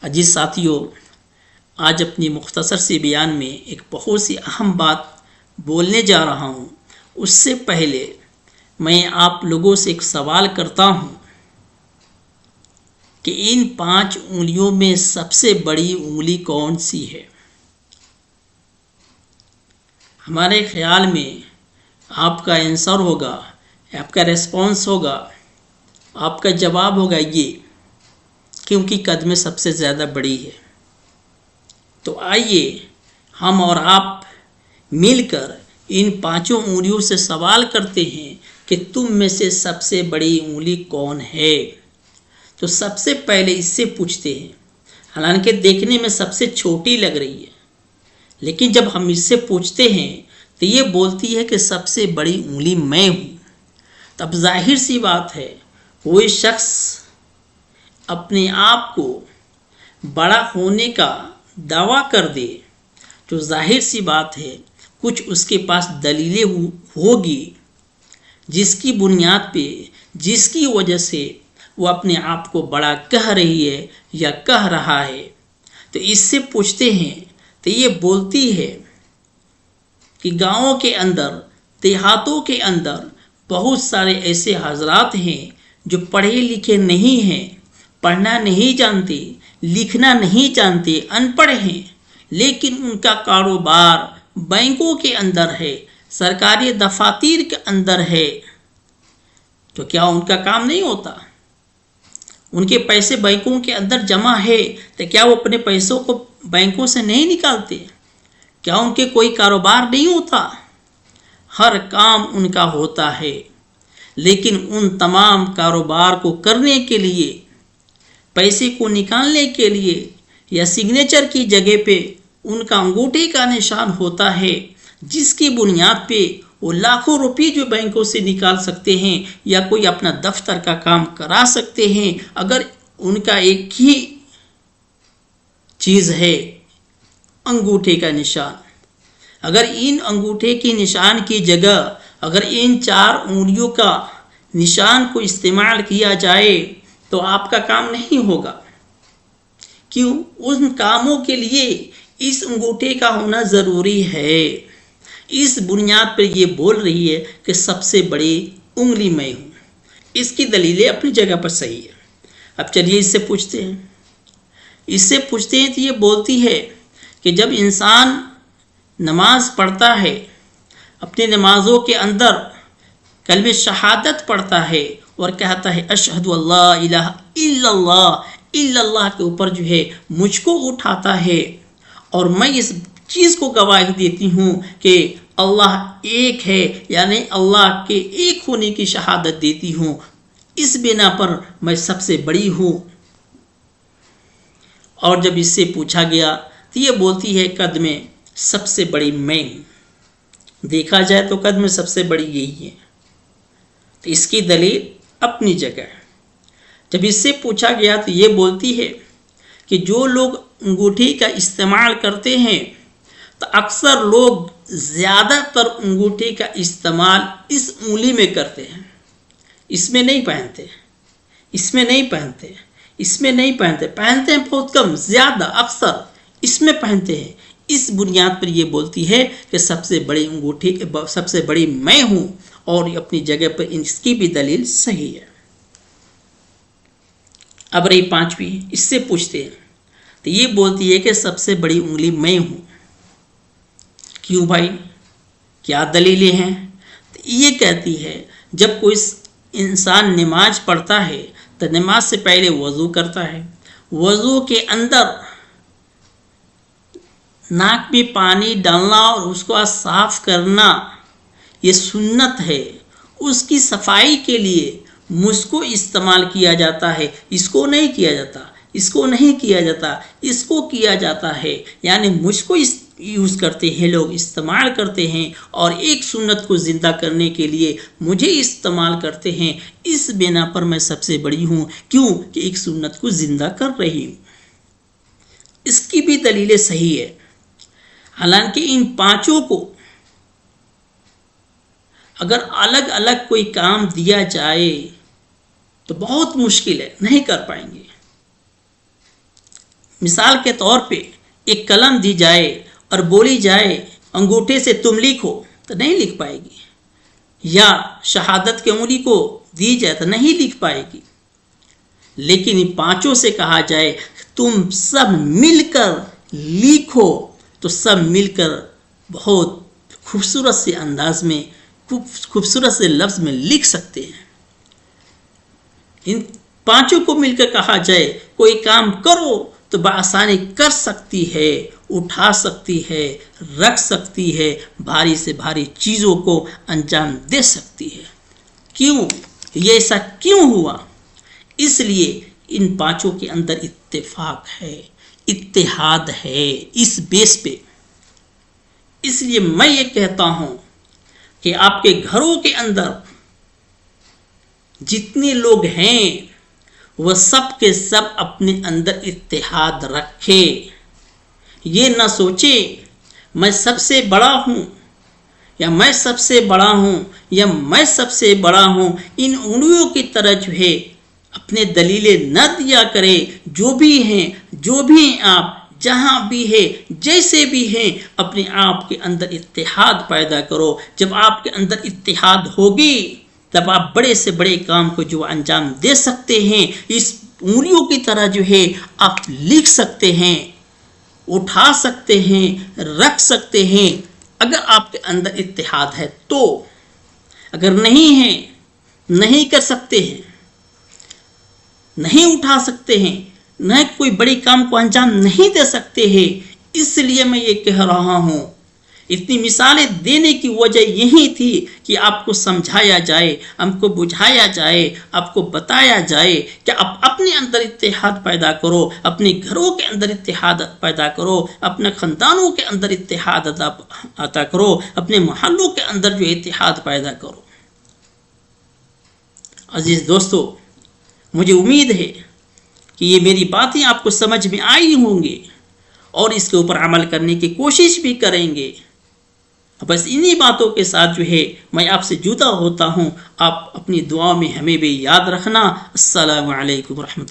عزیز ساتھیوں، آج اپنی مختصر سی بیان میں ایک بہت سی اہم بات بولنے جا رہا ہوں۔ اس سے پہلے میں آپ لوگوں سے ایک سوال کرتا ہوں کہ ان 5 انگلیوں میں سب سے بڑی انگلی کون سی ہے؟ ہمارے خیال میں آپ کا آنسر ہوگا، آپ کا ریسپانس ہوگا، آپ کا جواب ہوگا یہ، کیونکہ قدمیں سب سے زیادہ بڑی ہے۔ تو آئیے ہم اور آپ مل کر ان 5 انگلیوں سے سوال کرتے ہیں کہ تم میں سے سب سے بڑی انگلی کون ہے؟ تو سب سے پہلے اس سے پوچھتے ہیں، حالانکہ دیکھنے میں سب سے چھوٹی لگ رہی ہے، لیکن جب ہم اس سے پوچھتے ہیں تو یہ بولتی ہے کہ سب سے بڑی انگلی میں ہوں۔ تب ظاہر سی بات ہے کوئی شخص اپنے آپ کو بڑا ہونے کا دعویٰ کر دے تو ظاہر سی بات ہے کچھ اس کے پاس دلیلیں ہوگی جس کی بنیاد پہ، جس کی وجہ سے وہ اپنے آپ کو بڑا کہہ رہی ہے یا کہہ رہا ہے۔ تو اس سے پوچھتے ہیں تو یہ بولتی ہے کہ گاؤں کے اندر، دیہاتوں کے اندر بہت سارے ایسے حضرات ہیں جو پڑھے لکھے نہیں ہیں، پڑھنا نہیں جانتے، لکھنا نہیں جانتے، ان پڑھ ہیں، لیکن ان کا کاروبار بینکوں کے اندر ہے، سرکاری دفاتر کے اندر ہے۔ تو کیا ان کا کام نہیں ہوتا؟ ان کے پیسے بینکوں کے اندر جمع ہے تو کیا وہ اپنے پیسوں کو بینکوں سے نہیں نکالتے؟ کیا ان کے کوئی کاروبار نہیں ہوتا؟ ہر کام ان کا ہوتا ہے، لیکن ان تمام کاروبار کو کرنے کے لیے، پیسے کو نکالنے کے لیے یا سگنیچر کی جگہ پہ ان کا انگوٹھے کا نشان ہوتا ہے، جس کی بنیاد پہ وہ لاکھوں روپے جو بینکوں سے نکال سکتے ہیں یا کوئی اپنا دفتر کا کام کرا سکتے ہیں۔ اگر ان کا ایک ہی چیز ہے، انگوٹھے کا نشان، اگر ان انگوٹھے کی نشان کی جگہ اگر ان 4 انگلیوں کا نشان کو استعمال کیا جائے تو آپ کا کام نہیں ہوگا۔ کیوں؟ ان کاموں کے لیے اس انگوٹھے کا ہونا ضروری ہے۔ اس بنیاد پر یہ بول رہی ہے کہ سب سے بڑی انگلی میں ہوں۔ اس کی دلیلیں اپنی جگہ پر صحیح ہے۔ اب چلیے اس سے پوچھتے ہیں تو یہ بولتی ہے کہ جب انسان نماز پڑھتا ہے، اپنی نمازوں کے اندر کلمہ شہادت پڑھتا ہے اور کہتا ہے اشہد اللہ الہ الا اللہ، الا اللہ کے اوپر جو ہے مجھ کو اٹھاتا ہے، اور میں اس چیز کو گواہی دیتی ہوں کہ اللہ ایک ہے، یعنی اللہ کے ایک ہونے کی شہادت دیتی ہوں، اس بنا پر میں سب سے بڑی ہوں۔ اور جب اس سے پوچھا گیا تو یہ بولتی ہے قد میں سب سے بڑی میں ہوں۔ دیکھا جائے تو قد میں سب سے بڑی یہی ہے، تو اس کی دلیل اپنی جگہ ہے۔ جب اس سے پوچھا گیا تو یہ بولتی ہے کہ جو لوگ انگوٹھی کا استعمال کرتے ہیں تو اکثر لوگ زیادہ تر انگوٹھی کا استعمال اس انگلی میں کرتے ہیں، اس میں نہیں پہنتے، پہنتے ہیں بہت کم، زیادہ اکثر اس میں پہنتے ہیں۔ اس بنیاد پر یہ بولتی ہے کہ سب سے بڑی انگوٹھی، سب سے بڑی میں ہوں، اور اپنی جگہ پر اس کی بھی دلیل صحیح ہے۔ اب رہی 5ویں، اس سے پوچھتے ہیں تو یہ بولتی ہے کہ سب سے بڑی انگلی میں ہوں۔ کیوں بھائی؟ کیا دلیلیں ہیں؟ تو یہ کہتی ہے جب کوئی انسان نماز پڑھتا ہے تو نماز سے پہلے وضو کرتا ہے، وضو کے اندر ناک میں پانی ڈالنا اور اس کو صاف کرنا یہ سنت ہے۔ اس کی صفائی کے لیے مجھ کو استعمال کیا جاتا ہے، اس کو نہیں کیا جاتا ہے، یعنی مجھ کو یوز کرتے ہیں لوگ، استعمال کرتے ہیں، اور ایک سنت کو زندہ کرنے کے لیے مجھے استعمال کرتے ہیں۔ اس بنا پر میں سب سے بڑی ہوں، کیوں کہ ایک سنت کو زندہ کر رہی ہوں۔ اس کی بھی دلیلیں صحیح ہے، حالانکہ ان 5 کو اگر الگ الگ کوئی کام دیا جائے تو بہت مشکل ہے، نہیں کر پائیں گے۔ مثال کے طور پہ ایک قلم دی جائے اور بولی جائے انگوٹھے سے تم لکھو تو نہیں لکھ پائے گی، یا شہادت کی انگلی کو دی جائے تو نہیں لکھ پائے گی۔ لیکن ان پانچوں سے کہا جائے تم سب مل کر لکھو تو سب مل کر بہت خوبصورت سے انداز میں، خوبصورت سے لفظ میں لکھ سکتے ہیں۔ ان پانچوں کو مل کر کہا جائے کوئی کام کرو تو بآسانی کر سکتی ہے، اٹھا سکتی ہے، رکھ سکتی ہے، بھاری سے بھاری چیزوں کو انجام دے سکتی ہے۔ کیوں؟ یہ ایسا کیوں ہوا؟ اس لیے ان پانچوں کے اندر اتفاق ہے، اتحاد ہے، اس بیس پہ۔ اس لیے میں یہ کہتا ہوں کہ آپ کے گھروں کے اندر جتنے لوگ ہیں وہ سب کے سب اپنے اندر اتحاد رکھے۔ یہ نہ سوچے میں سب سے بڑا ہوں یا میں سب سے بڑا ہوں یا میں سب سے بڑا ہوں، ان انگلیوں کی طرح جو ہے اپنے دلیلیں نہ دیا کرے۔ جو بھی ہیں آپ، جہاں بھی ہے، جیسے بھی ہیں، اپنے آپ کے اندر اتحاد پیدا کرو۔ جب آپ کے اندر اتحاد ہوگی تب آپ بڑے سے بڑے کام کو جو انجام دے سکتے ہیں، اس انگلیوں کی طرح جو ہے آپ لکھ سکتے ہیں، اٹھا سکتے ہیں، رکھ سکتے ہیں، اگر آپ کے اندر اتحاد ہے تو۔ اگر نہیں ہے، نہیں کر سکتے ہیں، نہیں اٹھا سکتے ہیں، نہ کوئی بڑے کام کو انجام نہیں دے سکتے ہیں، اس لیے میں یہ کہہ رہا ہوں۔ اتنی مثالیں دینے کی وجہ یہی تھی کہ آپ کو سمجھایا جائے، ہم کو بجھایا جائے، آپ کو بتایا جائے کہ آپ اپنے اندر اتحاد پیدا کرو، اپنے گھروں کے اندر اتحاد پیدا کرو، اپنے خاندانوں کے اندر اتحاد عطا کرو، اپنے محلوں کے اندر جو اتحاد پیدا کرو۔ عزیز دوستو، مجھے امید ہے کہ یہ میری باتیں آپ کو سمجھ میں آئی ہوں گے اور اس کے اوپر عمل کرنے کی کوشش بھی کریں گے۔ بس انہی باتوں کے ساتھ جو ہے میں آپ سے جدا ہوتا ہوں۔ آپ اپنی دعاؤں میں ہمیں بھی یاد رکھنا۔ السلام علیکم ورحمۃ اللہ۔